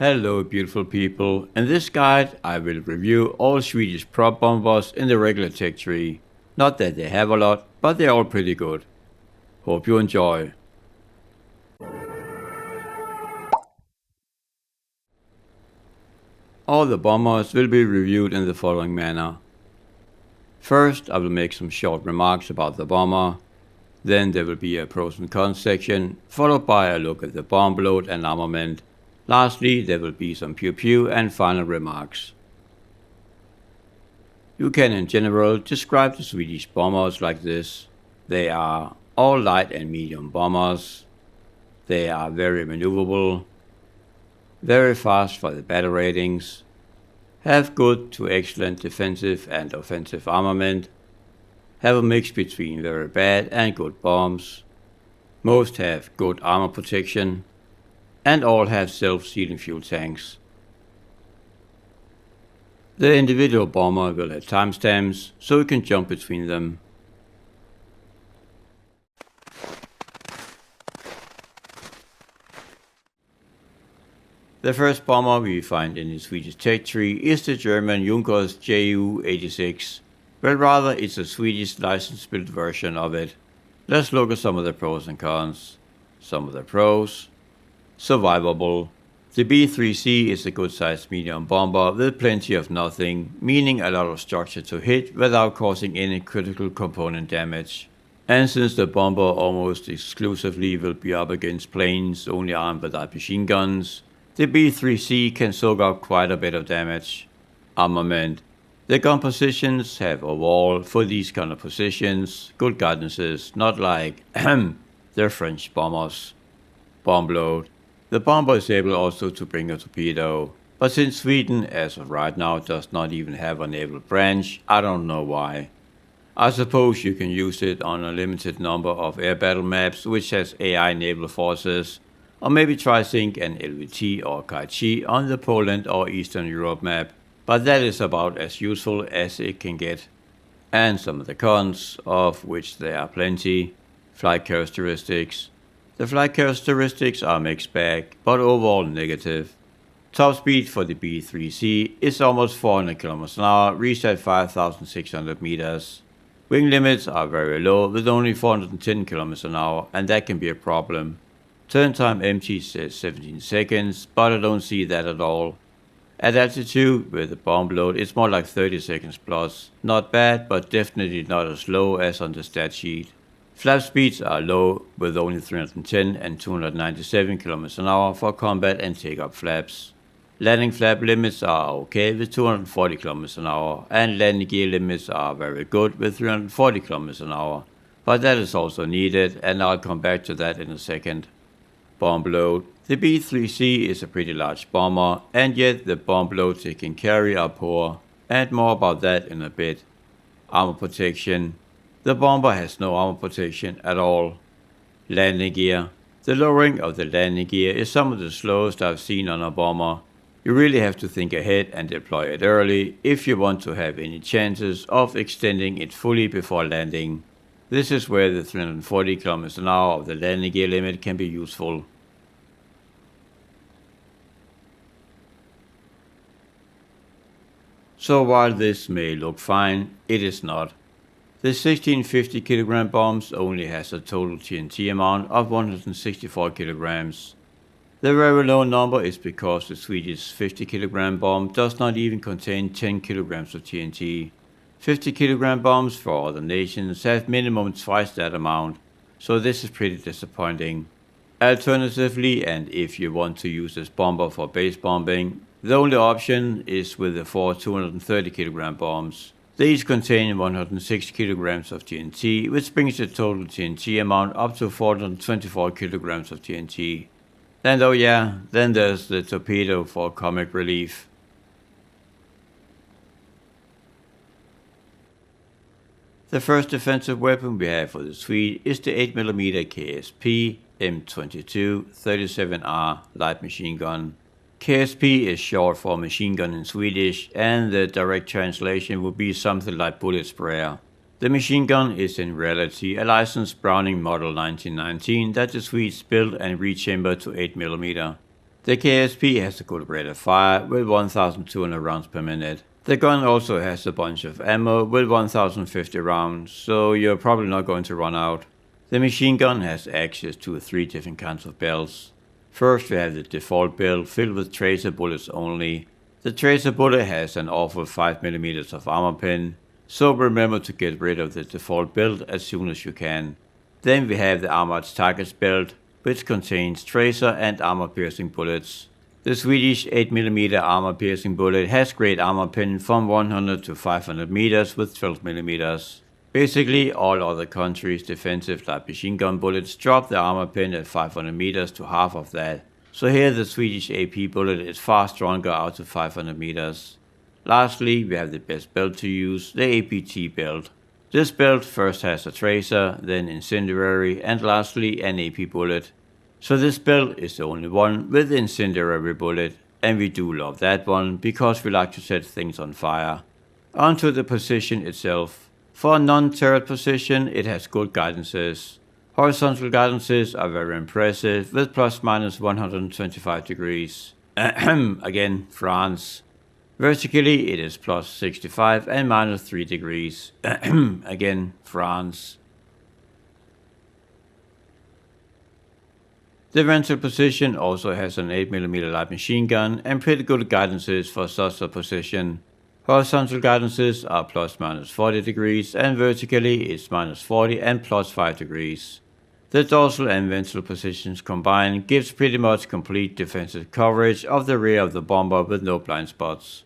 Hello beautiful people, in this guide I will review all Swedish prop bombers in the regular tech tree. Not that they have a lot, but they're all pretty good. Hope you enjoy. All the bombers will be reviewed in the following manner. First, I will make some short remarks about the bomber. Then there will be a pros and cons section, followed by a look at the bomb load and armament. Lastly, there will be some pew-pew and final remarks. You can in general describe the Swedish bombers like this. They are all light and medium bombers. They are very maneuverable, very fast for the battle ratings, have good to excellent defensive and offensive armament, have a mix between very bad and good bombs, most have good armor protection, and all have self-sealing fuel tanks. The individual bomber will have timestamps, so you can jump between them. The first bomber we find in the Swedish tech tree is the German Junkers Ju-86. Well, rather, it's a Swedish license-built version of it. Let's look at some of the pros and cons. Some of the pros. Survivable. The B3C is a good-sized medium bomber with plenty of nothing, meaning a lot of structure to hit without causing any critical component damage. And since the bomber almost exclusively will be up against planes only armed with light machine guns, the B3C can soak up quite a bit of damage. Armament. The gun positions have a wall for these kind of positions, good guidances, not like the French bombers. Bomb load. The bomber is able also to bring a torpedo, but since Sweden as of right now does not even have a naval branch, I don't know why. I suppose you can use it on a limited number of air battle maps which has AI naval forces, or maybe try think an LVT or Kai on the Poland or Eastern Europe map. But that is about as useful as it can get. And some of the cons, of which there are plenty. Flight characteristics. The flight characteristics are mixed bag, but overall negative. Top speed for the B3C is almost 400 km an hour, reached at 5,600 meters. Wing limits are very low with only 410 km an hour, and that can be a problem. Turn time empty says 17 seconds, but I don't see that at all. At altitude, with the bomb load, it's more like 30 seconds plus. Not bad, but definitely not as low as on the stat sheet. Flap speeds are low, with only 310 and 297 km an hour for combat and take-up flaps. Landing flap limits are okay with 240 km an hour, and landing gear limits are very good with 340 km an hour. But that is also needed, and I'll come back to that in a second. Bomb load. The B3C is a pretty large bomber, and yet the bomb loads it can carry are poor, and more about that in a bit. Armor protection. The bomber has no armor protection at all. Landing gear. The lowering of the landing gear is some of the slowest I've seen on a bomber. You really have to think ahead and deploy it early if you want to have any chances of extending it fully before landing. This is where the 340 km an hour of the landing gear limit can be useful. So while this may look fine, it is not. The 1650 kg bombs only has a total TNT amount of 164 kg. The very low number is because the Swedish 50 kg bomb does not even contain 10 kg of TNT. 50 kg bombs for other nations have minimum twice that amount, so this is pretty disappointing. Alternatively, and if you want to use this bomber for base bombing, the only option is with the 4 230 kg bombs. They each contain 106 kg of TNT, which brings the total TNT amount up to 424 kg of TNT. And oh yeah, then there's the torpedo for comic relief. The first defensive weapon we have for the Swede is the 8mm KSP M22 37R light machine gun. KSP is short for machine gun in Swedish, and the direct translation would be something like bullet sprayer. The machine gun is in reality a licensed Browning Model 1919 that the Swedes built and rechambered to 8mm. The KSP has a good rate of fire with 1200 rounds per minute. The gun also has a bunch of ammo with 1050 rounds, so you're probably not going to run out. The machine gun has access to 3 different kinds of belts. First we have the default belt filled with tracer bullets only. The tracer bullet has an awful 5mm of armor pin, so remember to get rid of the default belt as soon as you can. Then we have the armored targets belt, which contains tracer and armor piercing bullets. The Swedish 8mm armor piercing bullet has great armor pin from 100 to 500 meters with 12mm. Basically, all other countries' defensive light machine gun bullets drop the armor pin at 500 meters to half of that. So here the Swedish AP bullet is far stronger out to 500 meters. Lastly, we have the best belt to use, the APT belt. This belt first has a tracer, then incendiary, and lastly an AP bullet. So this belt is the only one with the incendiary bullet, and we do love that one because we like to set things on fire. Onto the position itself. For a non-turret position, it has good guidances. Horizontal guidances are very impressive with plus minus 125 degrees. Again, France. Vertically, it is plus 65 and minus 3 degrees. Again, France. The ventral position also has an 8mm light machine gun and pretty good guidances for such a position. Horizontal guidances are plus minus 40 degrees and vertically it's minus 40 and plus 5 degrees. The dorsal and ventral positions combined gives pretty much complete defensive coverage of the rear of the bomber with no blind spots.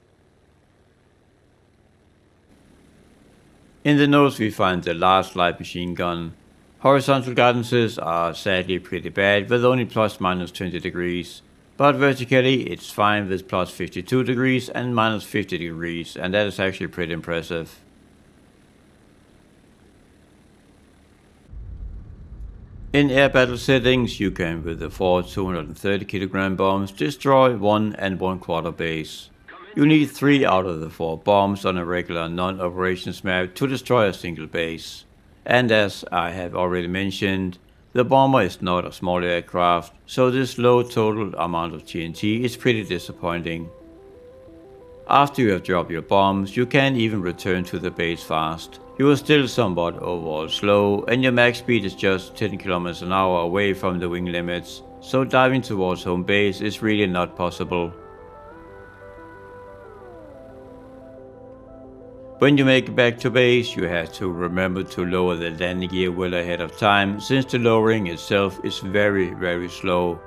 In the nose we find the large light machine gun. Horizontal guidances are sadly pretty bad with only plus minus 20 degrees. But vertically it's fine with plus 52 degrees and minus 50 degrees, and that is actually pretty impressive. In air battle settings you can with the 4 230 kg bombs destroy 1 1/4 base. You need 3 out of the 4 bombs on a regular non-operations map to destroy a single base. And as I have already mentioned, the bomber is not a small aircraft, so this low total amount of TNT is pretty disappointing. After you have dropped your bombs, you can even return to the base fast. You are still somewhat overall slow, and your max speed is just 10 km an hour away from the wing limits, so diving towards home base is really not possible. When you make it back to base, you have to remember to lower the landing gear well ahead of time, since the lowering itself is very slow.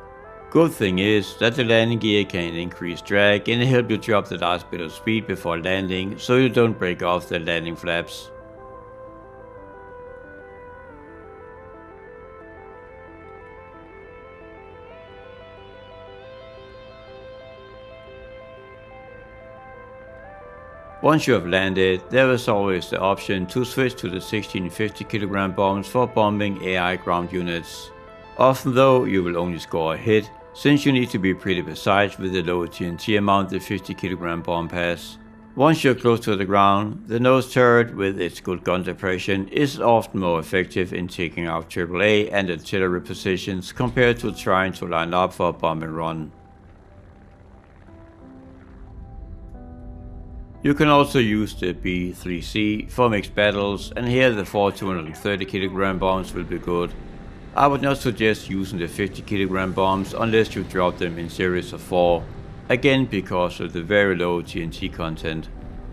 Good thing is that the landing gear can increase drag and help you drop the last bit of speed before landing, so you don't break off the landing flaps. Once you have landed, there is always the option to switch to the 1650 kg bombs for bombing AI ground units. Often though, you will only score a hit, since you need to be pretty precise with the lower TNT amount the 50 kg bomb has. Once you're close to the ground, the nose turret with its good gun depression is often more effective in taking out AAA and artillery positions compared to trying to line up for a bomb and run. You can also use the B3C for mixed battles, and here the 4 230 kg bombs will be good. I would not suggest using the 50 kg bombs unless you drop them in series of 4, again because of the very low TNT content.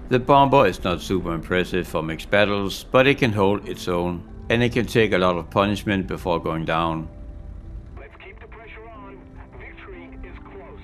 The bomber is not super impressive for mixed battles, but it can hold its own, and it can take a lot of punishment before going down. Let's keep the pressure on. Victory is close.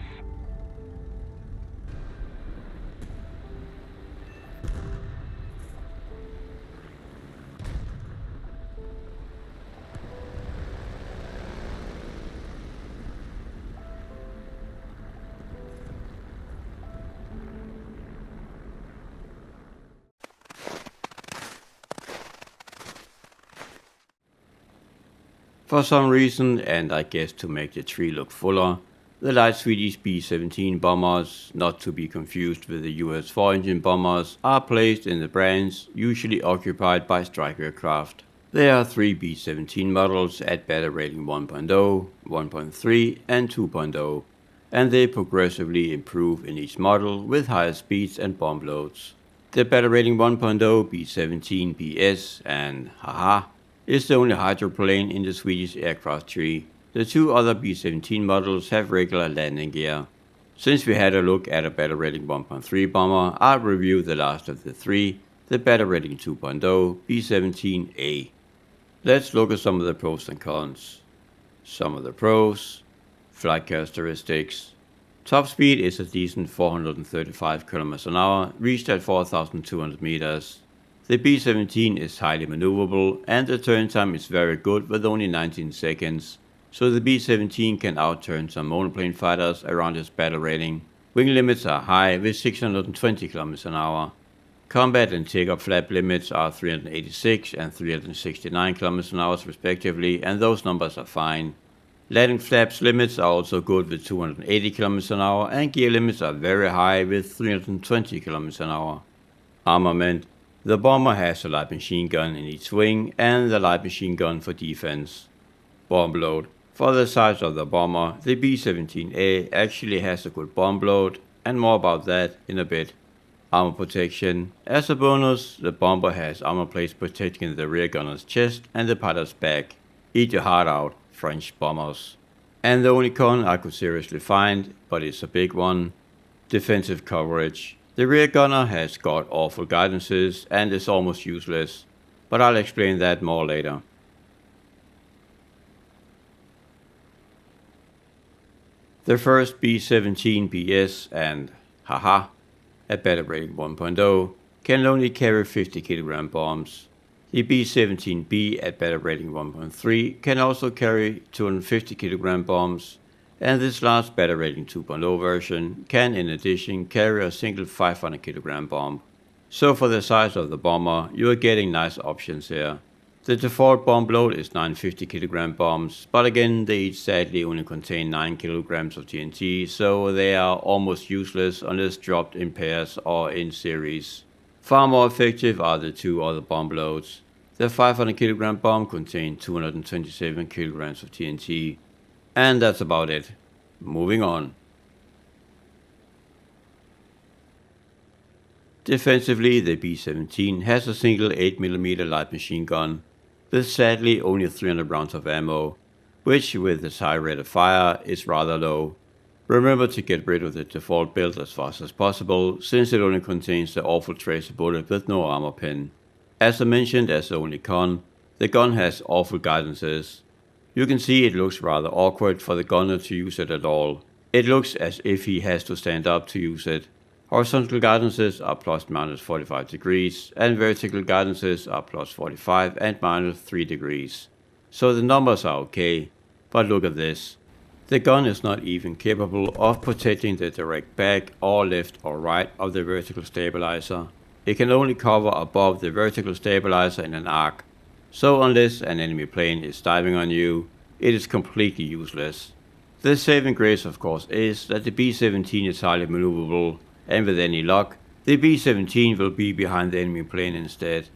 For some reason, and I guess to make the tree look fuller, the light Swedish B18 bombers, not to be confused with the US 4-engine bombers, are placed in the branch usually occupied by strike aircraft. There are 3 B-17 models at battle rating 1.0, 1.3 and 2.0. and they progressively improve in each model with higher speeds and bomb loads. The battle rating 1.0 B17 BS and haha is the only hydroplane in the Swedish aircraft tree. The two other B17 models have regular landing gear. Since we had a look at a battle rating 1.3 bomber, I'll review the last of the three, the battle rating 2.0 B17A. Let's look at some of the pros and cons. Some of the pros: flight characteristics. Top speed is a decent 435 km an hour, reached at 4,200 meters. The B-17 is highly maneuverable and the turn time is very good with only 19 seconds, so the B-17 can outturn some monoplane fighters around its battle rating. Wing limits are high with 620 km an hour. Combat and takeoff flap limits are 386 and 369 km an hour respectively, and those numbers are fine. Landing flaps limits are also good with 280 km an hour, and gear limits are very high with 320 km an hour. Armament. The bomber has a light machine gun in each wing and the light machine gun for defense. Bomb load. For the size of the bomber, the B-17A actually has a good bomb load, and more about that in a bit. Armor protection. As a bonus, the bomber has armor plates protecting the rear gunner's chest and the pilot's back. Eat your heart out, French bombers. And the only con I could seriously find, but it's a big one: defensive coverage. The rear gunner has got awful guidances and is almost useless, but I'll explain that more later. The first B-17 BS and haha at battle rating 1.0 can only carry 50 kg bombs. The B-17B at battle rating 1.3 can also carry 250 kg bombs, and this last battle rating 2.0 version can in addition carry a single 500 kg bomb. So for the size of the bomber, you are getting nice options here. The default bomb load is 950 kg bombs, but again they each sadly only contain 9 kg of TNT, so they are almost useless unless dropped in pairs or in series. Far more effective are the two other bomb loads. The 500 kg bomb contains 227 kg of TNT. And that's about it. Moving on. Defensively, the B-17 has a single 8mm light machine gun, with sadly only 300 rounds of ammo, which with its high rate of fire is rather low. Remember to get rid of the default build as fast as possible, since it only contains the awful tracer bullet with no armor pin. As I mentioned as the only con, the gun has awful guidances. You can see it looks rather awkward for the gunner to use it at all. It looks as if he has to stand up to use it. Horizontal guidances are ±45 degrees, and vertical guidances are +45 and -3 degrees. So the numbers are okay, but look at this. The gun is not even capable of protecting the direct back or left or right of the vertical stabilizer. It can only cover above the vertical stabilizer in an arc. So unless an enemy plane is diving on you, it is completely useless. The saving grace of course is that the B-17 is highly maneuverable, and with any luck, the B-17 will be behind the enemy plane instead.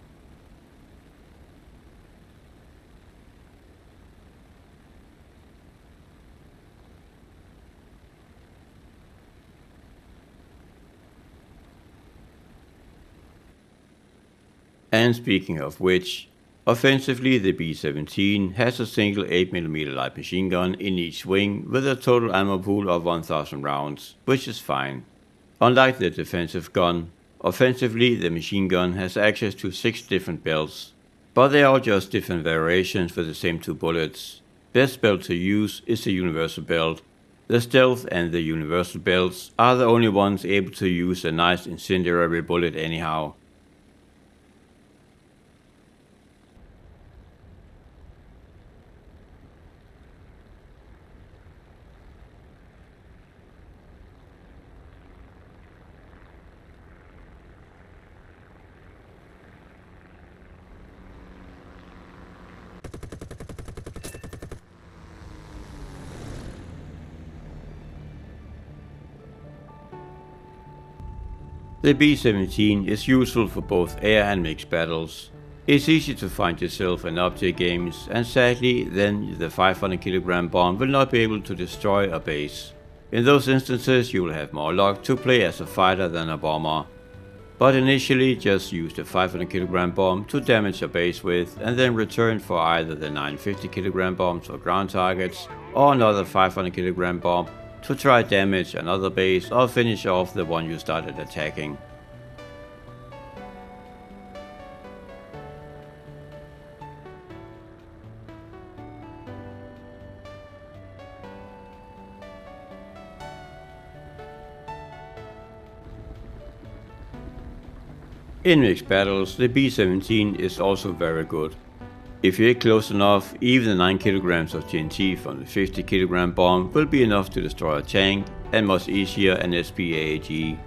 And speaking of which, offensively the B-17 has a single 8mm light machine gun in each wing with a total ammo pool of 1000 rounds, which is fine. Unlike the defensive gun, offensively the machine gun has access to 6 different builds, but they are just different variations with the same 2 bullets. Best build to use is the universal build. The stealth and the universal builds are the only ones able to use a nice incendiary bullet anyhow. The B-17 is useful for both air and mixed battles. It's easy to find yourself in object games, and sadly then the 500 kg bomb will not be able to destroy a base. In those instances you will have more luck to play as a fighter than a bomber. But initially just use the 500 kg bomb to damage your base with, and then return for either the 950 kg bombs for ground targets or another 500 kg bomb to try damage another base or finish off the one you started attacking. In mixed battles, the B18 is also very good. If you hit close enough, even the 9 kg of TNT from the 50 kg bomb will be enough to destroy a tank, and much easier an SPAAG.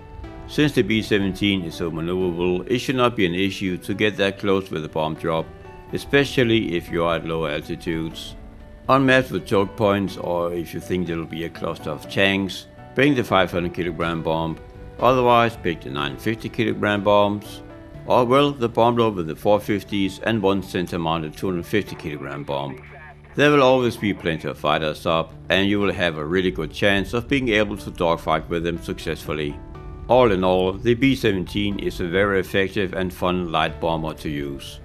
Since the B18 is so maneuverable, it should not be an issue to get that close with a bomb drop, especially if you are at low altitudes. On maps with choke points, or if you think there will be a cluster of tanks, bring the 500 kg bomb, otherwise pick the 950 kg bombs, or well, the bombload with the 450s and one center mounted 250 kg bomb. There will always be plenty of fighters up, and you will have a really good chance of being able to dogfight with them successfully. All in all, the B18 is a very effective and fun light bomber to use.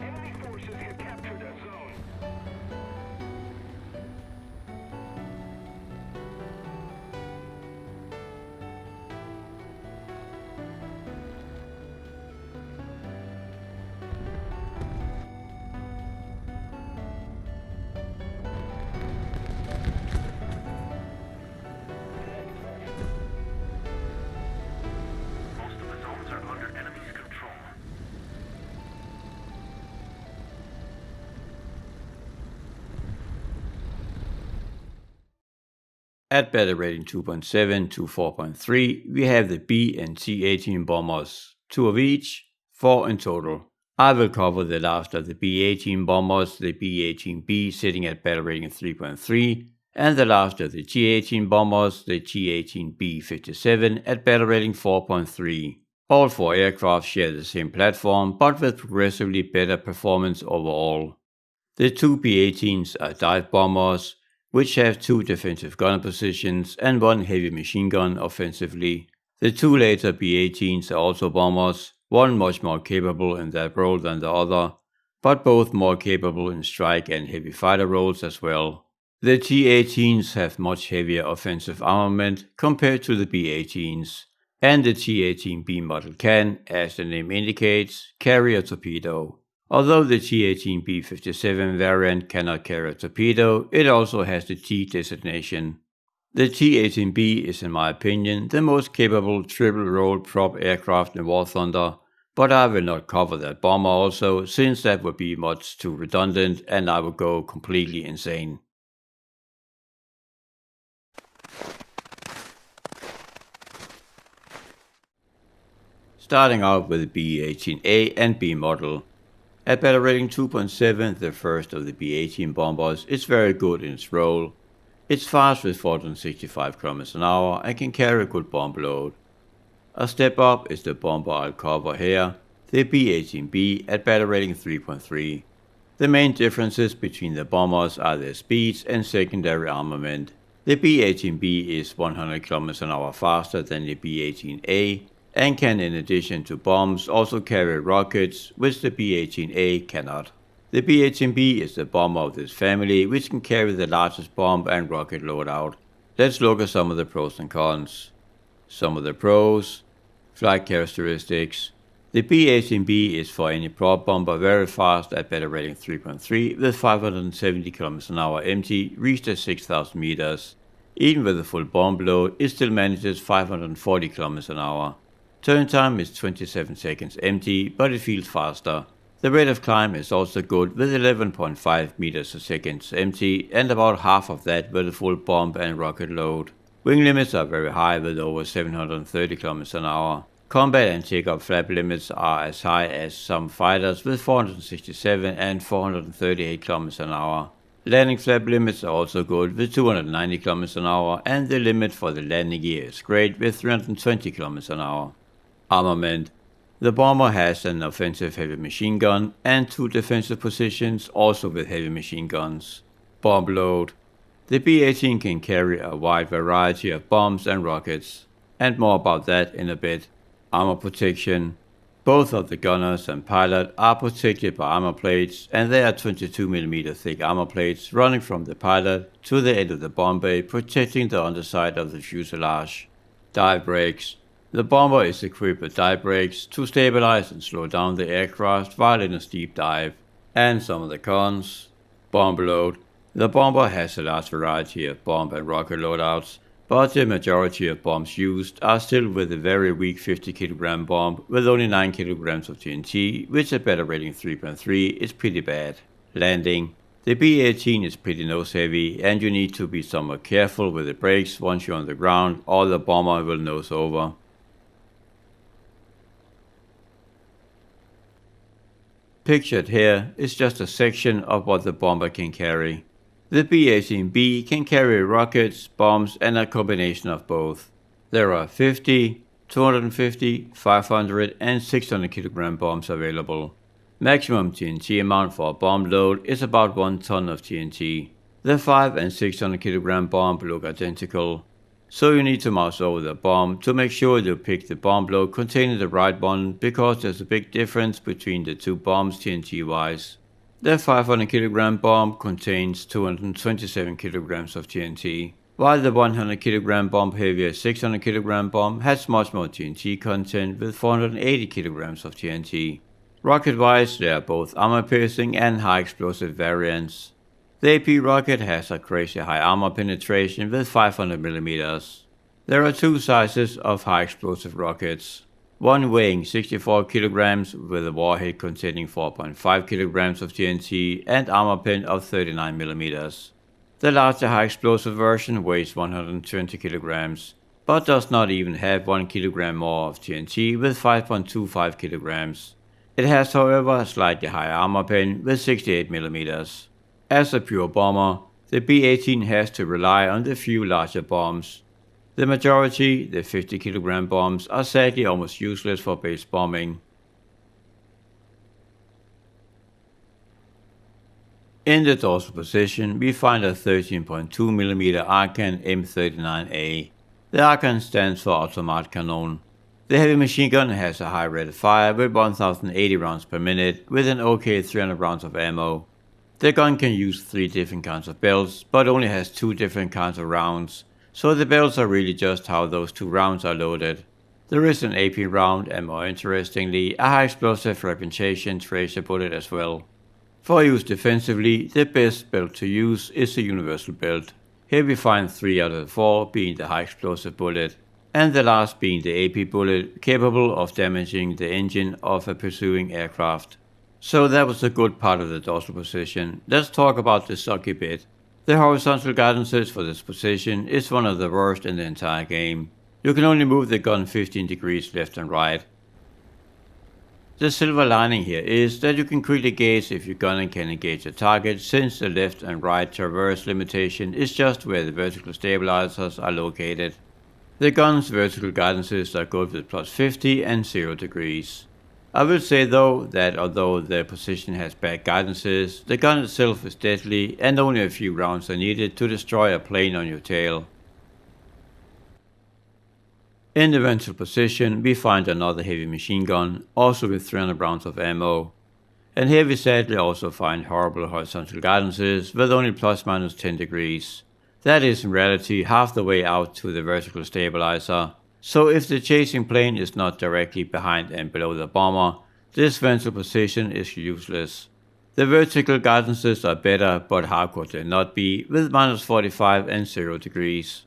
Enemy forces have captured a zone. Most of the zones are under enemy's control. At battle rating 2.7 to 4.3, we have the B and T18 bombers, 2 of each, 4 in total. I will cover the last of the B18 bombers, the B18B sitting at battle rating 3.3, and the last of the T18 bombers, the T18B57 at battle rating 4.3. All 4 aircraft share the same platform, but with progressively better performance overall. The 2 B18s are dive bombers, which have 2 defensive gunner positions and 1 heavy machine gun offensively. The 2 later B18s are also bombers, one much more capable in that role than the other, but both more capable in strike and heavy fighter roles as well. The T18s have much heavier offensive armament compared to the B18s, and the T18B model can, as the name indicates, carry a torpedo. Although the T18B57 variant cannot carry a torpedo, it also has the T designation. The T18B is, in my opinion, the most capable triple-role prop aircraft in War Thunder, but I will not cover that bomber also, since that would be much too redundant and I would go completely insane. Starting out with the B18A and B model. At battle rating 2.7, the first of the B18 bombers is very good in its role. It's fast with 465 km an hour and can carry a good bomb load. A step up is the bomber I'll cover here, the B18B at battle rating 3.3. The main differences between the bombers are their speeds and secondary armament. The B18B is 100 km an hour faster than the B18A, and can, in addition to bombs, also carry rockets, which the B18A cannot. The B18B is the bomber of this family, which can carry the largest bomb and rocket loadout. Let's look at some of the pros and cons. Some of the pros: flight characteristics. The B18B is for any prop bomber very fast at battle rating 3.3 with 570 km an hour empty, reached at 6,000 meters. Even with a full bomb load, it still manages 540 km an hour. Turn time is 27 seconds empty, but it feels faster. The rate of climb is also good with 11.5 meters a second empty and about half of that with a full bomb and rocket load. Wing limits are very high with over 730 km an hour. Combat and takeoff flap limits are as high as some fighters with 467 and 438 km an hour. Landing flap limits are also good with 290 km an hour, and the limit for the landing gear is great with 320 km an hour. Armament. The bomber has an offensive heavy machine gun and 2 defensive positions also with heavy machine guns. Bomb load. The B18 can carry a wide variety of bombs and rockets, and more about that in a bit. Armor protection. Both of the gunners and pilot are protected by armor plates, and they are 22mm thick armor plates running from the pilot to the end of the bomb bay, protecting the underside of the fuselage. Dive brakes. The bomber is equipped with dive brakes to stabilize and slow down the aircraft while in a steep dive. And some of the cons. Bomb load. The bomber has a large variety of bomb and rocket loadouts, but the majority of bombs used are still with a very weak 50 kg bomb with only 9 kg of TNT, which at better rating 3.3 is pretty bad. Landing. The B18 is pretty nose heavy, and you need to be somewhat careful with the brakes once you're on the ground, or the bomber will nose over. Pictured here is just a section of what the bomber can carry. The B-18B can carry rockets, bombs, and a combination of both. There are 50, 250, 500, and 600 kg bombs available. Maximum TNT amount for a bomb load is about 1 ton of TNT. The 5 and 600 kg bomb look identical, so you need to mouse over the bomb to make sure you pick the bomb load containing the right one, because there's a big difference between the two bombs TNT wise. The 500 kg bomb contains 227 kg of TNT, while the 100 kg bomb heavier 600 kg bomb has much more TNT content with 480 kg of TNT. Rocket wise, they are both armor piercing and high explosive variants. The AP rocket has a crazy high armor penetration with 500mm. There are 2 sizes of high explosive rockets. One weighing 64 kg with a warhead containing 4.5 kg of TNT and armor pen of 39mm. The larger high explosive version weighs 120 kg, but does not even have 1 kg more of TNT with 5.25 kg. It has, however, a slightly higher armor pen with 68mm. As a pure bomber, the B-18 has to rely on the few larger bombs. The majority, the 50 kg bombs, are sadly almost useless for base bombing. In the dorsal position, we find a 13.2mm Arcan M39A. The Arcan stands for Automat Cannon. The heavy machine gun has a high rate of fire with 1080 rounds per minute with an OK 300 rounds of ammo. The gun can use 3 different kinds of belts, but only has 2 different kinds of rounds, so the belts are really just how those 2 rounds are loaded. There is an AP round and, more interestingly, a high explosive fragmentation tracer bullet as well. For use defensively, the best belt to use is the universal belt. Here we find 3 out of the 4 being the high explosive bullet, and the last being the AP bullet, capable of damaging the engine of a pursuing aircraft. So that was a good part of the dorsal position. Let's talk about the sucky bit. The horizontal guidances for this position is one of the worst in the entire game. You can only move the gun 15 degrees left and right. The silver lining here is that you can quickly gauge if your gunner can engage a target, since the left and right traverse limitation is just where the vertical stabilizers are located. The gun's vertical guidances are good with plus 50 and 0 degrees. I will say though that although the position has bad guidances, the gun itself is deadly and only a few rounds are needed to destroy a plane on your tail. In the ventral position we find another heavy machine gun, also with 300 rounds of ammo. And here we sadly also find horrible horizontal guidances with only plus minus 10 degrees. That is in reality half the way out to the vertical stabilizer. So if the chasing plane is not directly behind and below the bomber, this ventral position is useless. The vertical guidances are better, but how could they not be, with minus 45 and 0 degrees.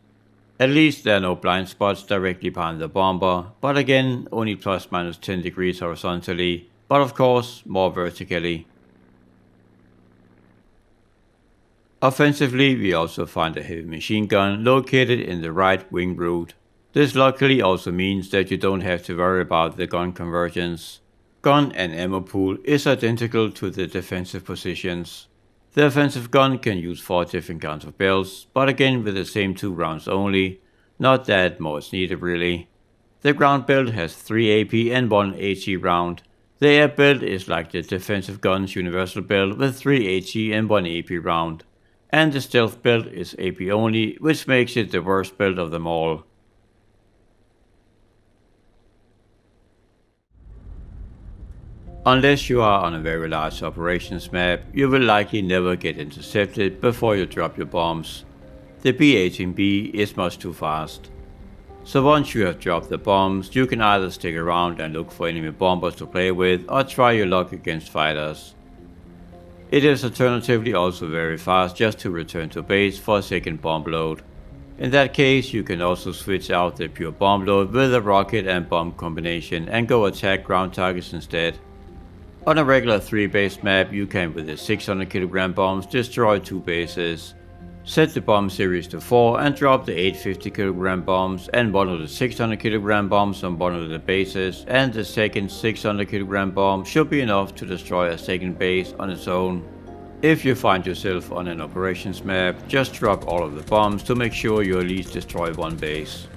At least there are no blind spots directly behind the bomber, but again only plus minus 10 degrees horizontally, but of course more vertically. Offensively, we also find a heavy machine gun located in the right wing root. This luckily also means that you don't have to worry about the gun convergence. Gun and ammo pool is identical to the defensive positions. The offensive gun can use 4 different kinds of belts, but again with the same 2 rounds only, not that more is needed really. The ground belt has 3 AP and 1 AT round. The air belt is like the defensive gun's universal belt with 3 AT and 1 AP round. And the stealth belt is AP only, which makes it the worst belt of them all. Unless you are on a very large operations map, you will likely never get intercepted before you drop your bombs. The B18B is much too fast. So once you have dropped the bombs, you can either stick around and look for enemy bombers to play with or try your luck against fighters. It is alternatively also very fast just to return to base for a second bomb load. In that case, you can also switch out the pure bomb load with a rocket and bomb combination and go attack ground targets instead. On a regular 3-base map, you can with the 600 kg bombs destroy 2 bases. Set the bomb series to 4 and drop the 850 kg bombs and one of the 600 kg bombs on one of the bases, and the second 600 kg bomb should be enough to destroy a second base on its own. If you find yourself on an operations map, just drop all of the bombs to make sure you at least destroy 1 base.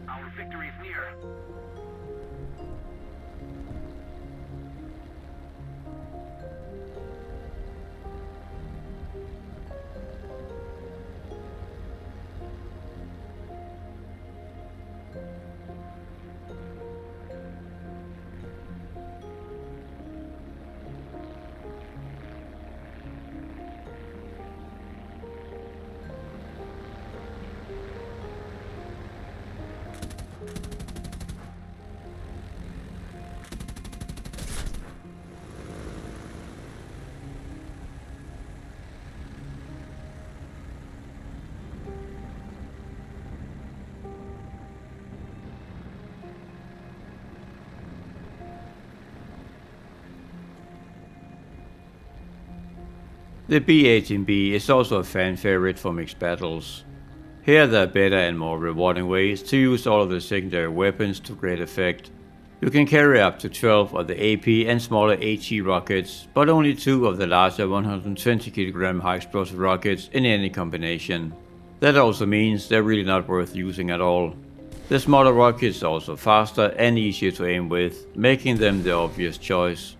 Our victory is near. The B18B is also a fan favorite for mixed battles. Here there are better and more rewarding ways to use all of the secondary weapons to great effect. You can carry up to 12 of the AP and smaller AT rockets, but only 2 of the larger 120 kg high explosive rockets in any combination. That also means they're really not worth using at all. The smaller rockets are also faster and easier to aim with, making them the obvious choice.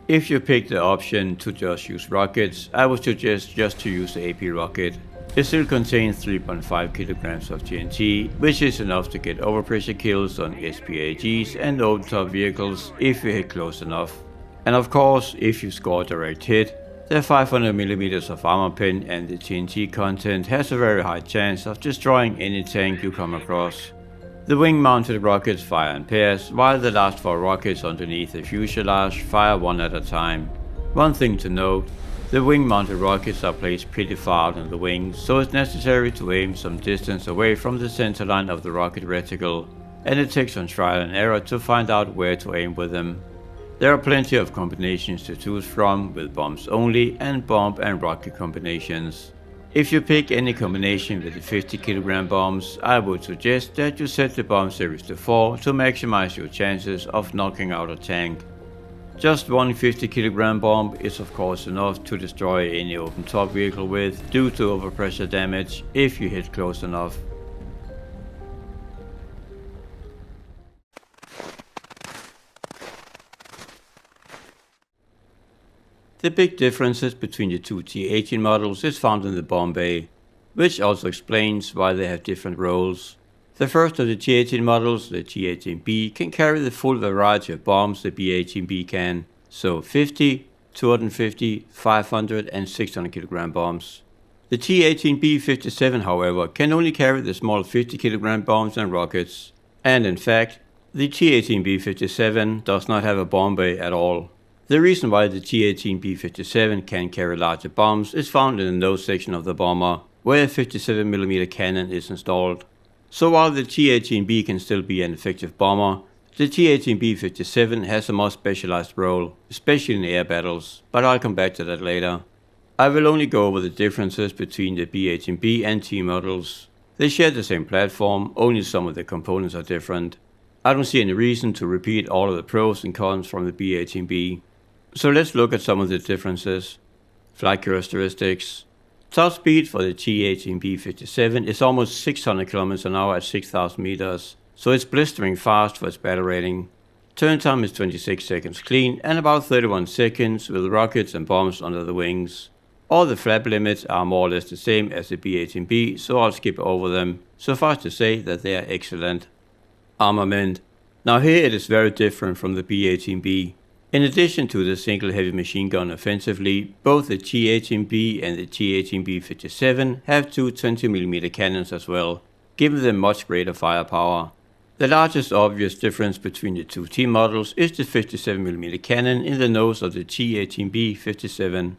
If you pick the option to just use rockets, I would suggest just to use the AP rocket. It still contains 3.5 kilograms of TNT, which is enough to get overpressure kills on SPAGs and open top vehicles if you hit close enough. And of course, if you score a direct hit, the 500mm of armor pen and the TNT content has a very high chance of destroying any tank you come across. The wing-mounted rockets fire in pairs, while the last 4 rockets underneath the fuselage fire one at a time. One thing to note, the wing-mounted rockets are placed pretty far out on the wings, so it's necessary to aim some distance away from the center line of the rocket reticle, and it takes some trial and error to find out where to aim with them. There are plenty of combinations to choose from, with bombs only and bomb and rocket combinations. If you pick any combination with the 50 kg bombs, I would suggest that you set the bomb series to 4 to maximize your chances of knocking out a tank. Just one 50 kg bomb is of course enough to destroy any open top vehicle with due to overpressure damage if you hit close enough. The big differences between the two T18 models is found in the bomb bay, which also explains why they have different roles. The first of the T18 models, the T18B, can carry the full variety of bombs the B18B can, so 50, 250, 500 and 600 kg bombs. The T-18B-57, however, can only carry the small 50 kg bombs and rockets, and in fact, the T-18B-57 does not have a bomb bay at all. The reason why the T-18B-57 can carry larger bombs is found in the nose section of the bomber, where a 57mm cannon is installed. So while the T-18B can still be an effective bomber, the T-18B-57 has a more specialized role, especially in air battles, but I'll come back to that later. I will only go over the differences between the B18B and T models. They share the same platform, only some of the components are different. I don't see any reason to repeat all of the pros and cons from the B18B. So let's look at some of the differences. Flight characteristics. Top speed for the T-18B-57 is almost 600 km an hour at 6,000 meters, so it's blistering fast for its battle rating. Turn time is 26 seconds clean and about 31 seconds with rockets and bombs under the wings. All the flap limits are more or less the same as the B18B, so I'll skip over them. Suffice to say that they are excellent. Armament. Now here it is very different from the B18B. In addition to the single heavy machine gun offensively, both the T-18B and the T-18B-57 have two 20mm cannons as well, giving them much greater firepower. The largest obvious difference between the two T models is the 57mm cannon in the nose of the T-18B-57.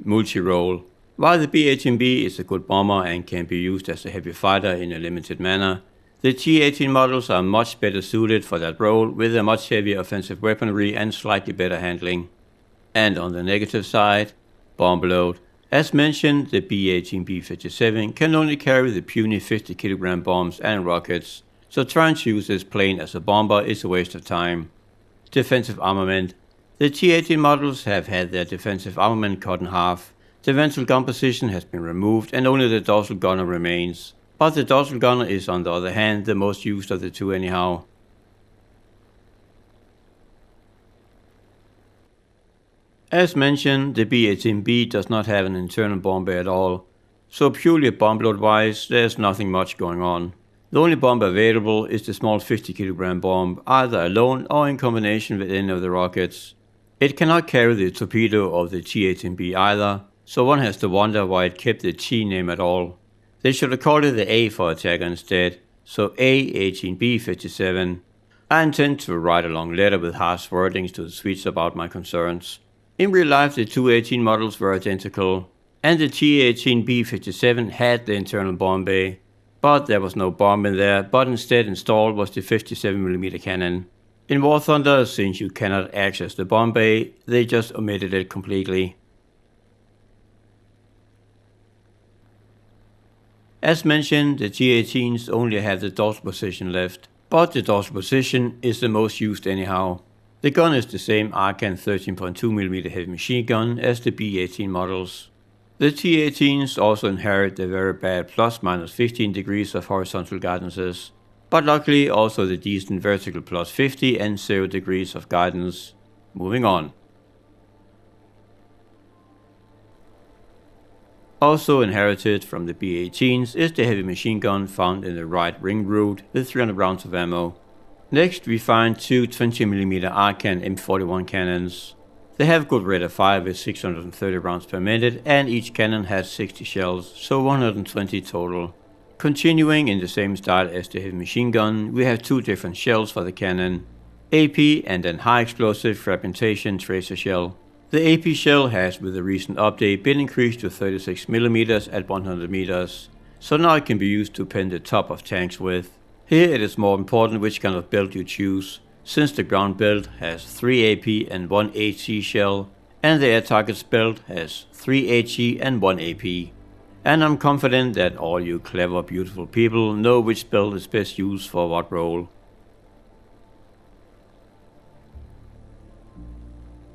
Multi-role. While the B-18B is a good bomber and can be used as a heavy fighter in a limited manner, the T-18 models are much better suited for that role with a much heavier offensive weaponry and slightly better handling. And on the negative side, bomb load. As mentioned, the B-18B-57 can only carry the puny 50 kg bombs and rockets, so trying to use this plane as a bomber is a waste of time. Defensive armament. The T-18 models have had their defensive armament cut in half. The ventral gun position has been removed and only the dorsal gunner remains. But the dorsal gunner is on the other hand the most used of the two anyhow. As mentioned, the B-18B does not have an internal bomb bay at all, so purely bombload wise there's nothing much going on. The only bomb available is the small 50 kg bomb, either alone or in combination with any of the rockets. It cannot carry the torpedo of the T-18B either, so one has to wonder why it kept the T name at all. They should have called it the A for attacker instead, so A-18B-57. I intend to write a long letter with harsh wordings to the Swedes about my concerns. In real life the two 18 models were identical, and the T-18B-57 had the internal bomb bay, but there was no bomb in there, but instead installed was the 57mm cannon. In War Thunder, since you cannot access the bomb bay, they just omitted it completely. As mentioned, the T-18s only have the dorsal position left, but the dorsal position is the most used anyhow. The gun is the same Arcan 13.2mm heavy machine gun as the B-18 models. The T-18s also inherit the very bad ± 15 degrees of horizontal guidances, but luckily also the decent vertical +50 and 0 degrees of guidance. Moving on. Also inherited from the B-18s is the heavy machine gun found in the right ring root with 300 rounds of ammo. Next we find two 20mm Arcan M41 cannons. They have good rate of fire with 630 rounds per minute and each cannon has 60 shells, so 120 total. Continuing in the same style as the heavy machine gun, we have two different shells for the cannon. AP and an high explosive fragmentation tracer shell. The AP shell has with the recent update been increased to 36mm at 100 meters, so now it can be used to pen the top of tanks with. Here it is more important which kind of build you choose, since the ground build has 3 AP and 1 HE shell, and the air targets build has 3 HE and 1 AP. And I'm confident that all you clever beautiful people know which build is best used for what role.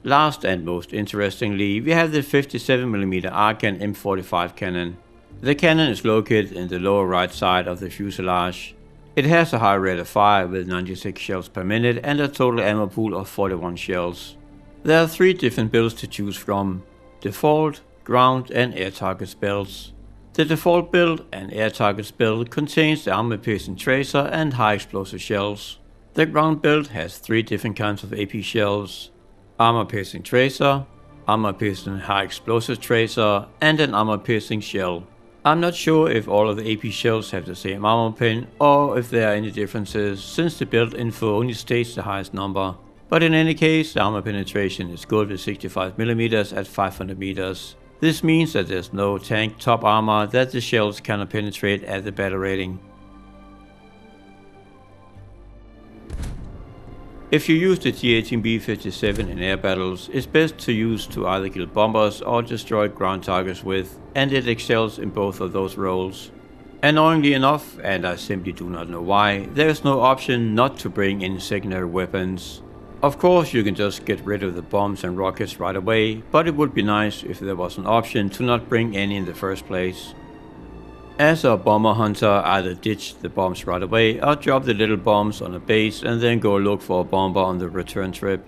Last and most interestingly, we have the 57mm Arcan M45 cannon. The cannon is located in the lower right side of the fuselage. It has a high rate of fire with 96 shells per minute and a total ammo pool of 41 shells. There are 3 different builds to choose from: default, ground and air targets builds. The default build and air targets build contains the armor-piercing tracer and high explosive shells. The ground build has 3 different kinds of AP shells: armor-piercing tracer, armor-piercing high explosive tracer and an armor-piercing shell. I'm not sure if all of the AP shells have the same armor pin or if there are any differences, since the build info only states the highest number. But in any case, the armor penetration is good with 65mm at 500 meters. This means that there's no tank top armor that the shells cannot penetrate at the battle rating. If you use the T18 B57 in air battles, it's best to use to either kill bombers or destroy ground targets with, and it excels in both of those roles. Annoyingly enough, and I simply do not know why, there is no option not to bring in secondary weapons. Of course you can just get rid of the bombs and rockets right away, but it would be nice if there was an option to not bring any in the first place. As a bomber hunter, either ditch the bombs right away or drop the little bombs on a base and then go look for a bomber on the return trip.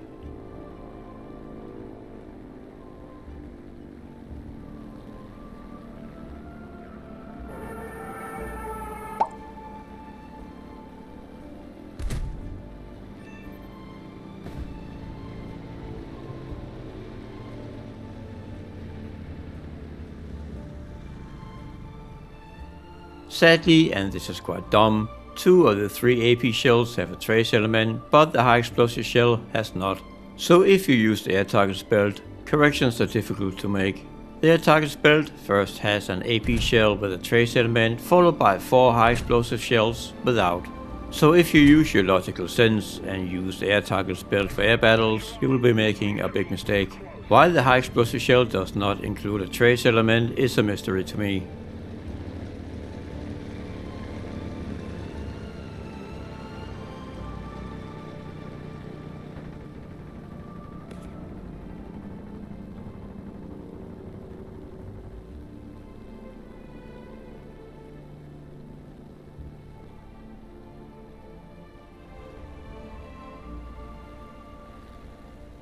Sadly, and this is quite dumb, 2 of the 3 AP shells have a trace element, but the high explosive shell has not. So if you use the air targets belt, corrections are difficult to make. The air targets belt first has an AP shell with a trace element, followed by 4 high explosive shells without. So if you use your logical sense and use the air targets belt for air battles, you will be making a big mistake. Why the high explosive shell does not include a trace element is a mystery to me.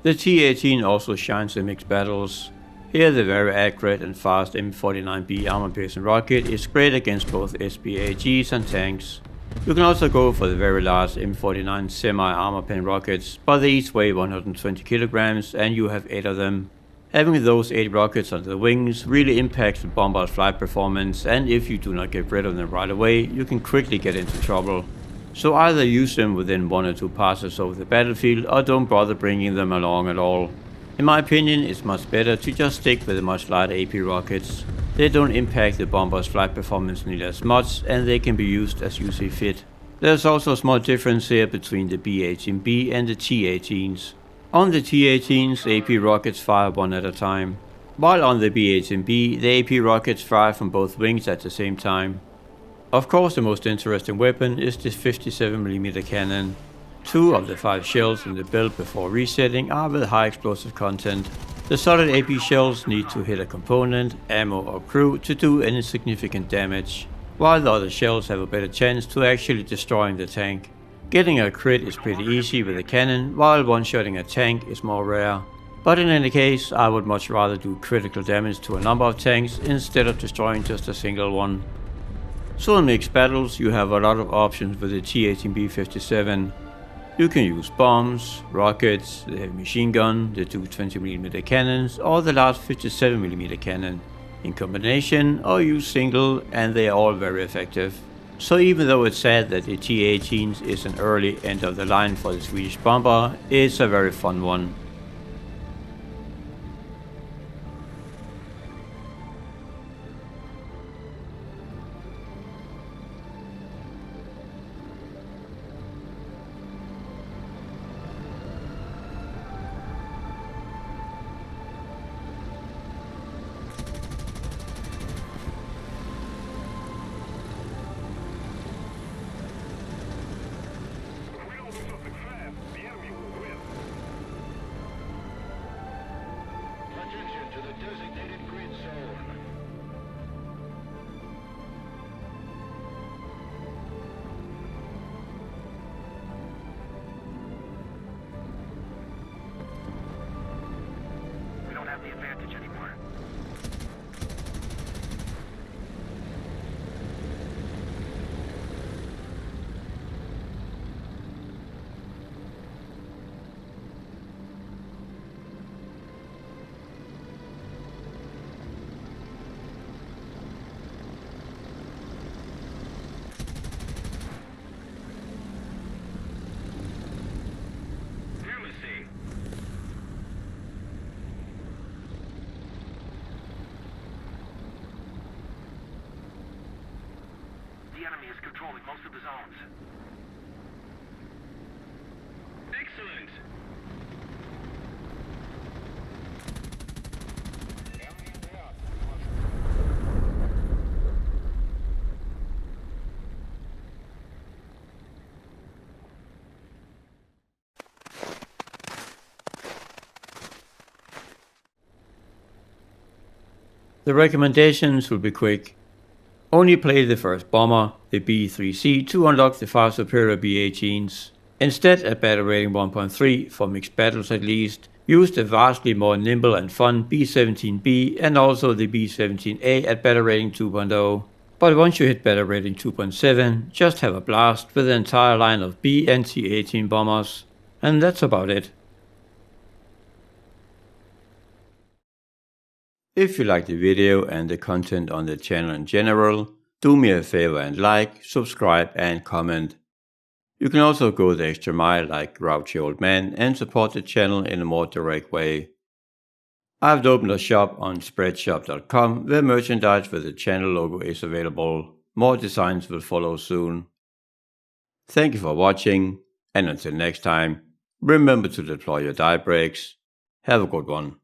The T18 also shines in mixed battles. Here the very accurate and fast M49B armor-piercing rocket is great against both SBAGs and tanks. You can also go for the very large M49 semi-armor-pen rockets, but they each weigh 120 kilograms and you have 8 of them. Having those 8 rockets under the wings really impacts the bomber's flight performance, and if you do not get rid of them right away, you can quickly get into trouble. So either use them within 1 or 2 passes over the battlefield or don't bother bringing them along at all. In my opinion, it's much better to just stick with the much lighter AP rockets. They don't impact the bomber's flight performance nearly as much and they can be used as you see fit. There's also a small difference here between the B18B and the T18s. On the T18s, AP rockets fire one at a time, while on the B18B, the AP rockets fire from both wings at the same time. Of course, the most interesting weapon is the 57mm cannon. 2 of the 5 shells in the build before resetting are with high explosive content. The solid AP shells need to hit a component, ammo or crew to do any significant damage, while the other shells have a better chance to actually destroying the tank. Getting a crit is pretty easy with a cannon, while one-shotting a tank is more rare. But in any case, I would much rather do critical damage to a number of tanks instead of destroying just a single one. So in mixed battles, you have a lot of options with the T18B57. You can use bombs, rockets, the heavy machine gun, the 2 20mm cannons, or the large 57mm cannon in combination, or use single, and they are all very effective. So even though it's sad that the T18 is an early end of the line for the Swedish bomber, it's a very fun one. If we don't do something fast, the enemy will win. Attention to the designated grid zone. We don't have the advantage anymore. controlling most of the zones. Excellent. Enemy in the air. The recommendations will be quick. Only play the first bomber, the B3C, to unlock the far superior B18s. Instead, at battle rating 1.3, for mixed battles at least, use the vastly more nimble and fun B17B and also the B17A at battle rating 2.0. But once you hit battle rating 2.7, just have a blast with the entire line of B and T18 bombers. And that's about it. If you like the video and the content on the channel in general, do me a favor and like, subscribe and comment. You can also go the extra mile like Grouchy Old Man and support the channel in a more direct way. I've opened a shop on spreadshop.com where merchandise with the channel logo is available. More designs will follow soon. Thank you for watching, and until next time, remember to deploy your die breaks. Have a good one.